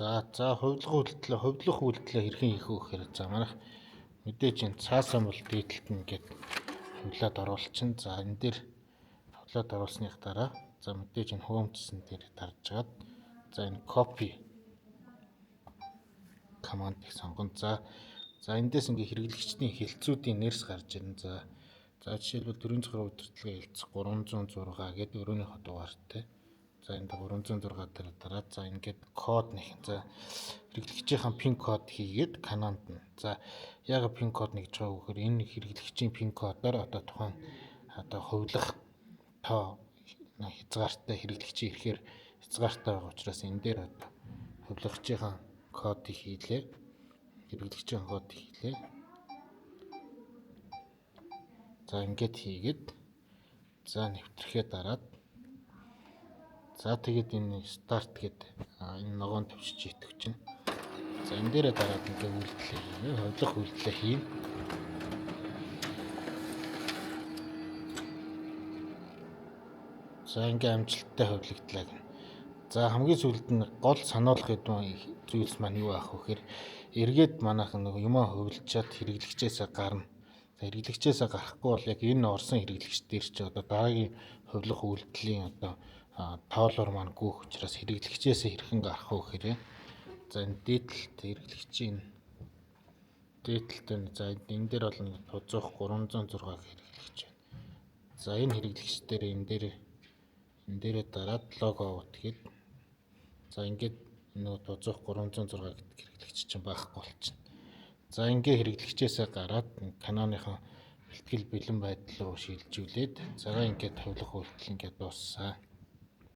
За хувьдлах үйлдэлээ хэрхэн хийх вэ гэхээр за манайх мэдээж энэ цаасан бол дээдлэлт ингээд хувлаад оруулчин. За энэ дээр хувлаад оруулсных дараа за мэдээж энэ home-сэн дээр даржгаад за энэ copy командыг сонгоно. За эндээс ингээ хэрэглэгчдийн хэлцүүдийн нэрс гарч ирнэ. За жишээлбэл төрийн захиргаа удирдлагын хэлц 306 гэдэг өрөөнийхөө дугаартай. За энд 306 дээр дараад за ингээд код нэг. За хэрэглэгчийн пин код хийгээд канонд нь. За яг пин код нэгж байгаа вөхөр энэ хэрэглэгчийн пин кодоор одоо тухайн одоо хувилах тоо хязгаартай хэрэглэгчийн ирэхээр хязгаартай байгаа учраас энэ дээр одоо хувилагчийн кодыг хийлээ. Хэрэглэгчийн кодыг хийлээ. За ингээд хийгээд за нэвтрэхээ дараад за тэгээд энэ старт гэдэг энэ ногоон төвчж итгэв чинь. За энэ дээрээ дараад ингээ үйлдэл хийнэ. Хувилах үйлдэлээ хийнэ. За ингээ амжилттай хувилагдлаа гэнэ. За хамгийн сүүлд нь гол сануулгах зүйлс маань юу аах вэ гэхээр эргээд манайхан нэг юм хувилчаад хэрэглэгчээсээ гарна. Хэрэглэгчээсээ гарахгүй бол яг энэ орсон хэрэглэгч дээр чи одоо дараагийн хувилах үйлдэлийн одоо тоолоор маань гүөх учраас хэрэглэгчээсээ хэрхэн гарах вэ гэхээр за энэ дээдлэлт хэрэглэгчийн дээдлэлт за энэ дээр бол тузуух 306 хэрэглэгч байна. За энэ хэрэглэгч дээр энэ дээрээ дараад лого аут гээд за ингээд нөгөө тузуух 306 гэдэг хэрэглэгч чинь байхгүй болчихно. За ингээ хэрэглэгчээсээ гараад каноныхон бэлтгэл бэлэн байдал руу шилжүүлээд цагаан ингээд хувилах үйлдэл ингээд дууссан.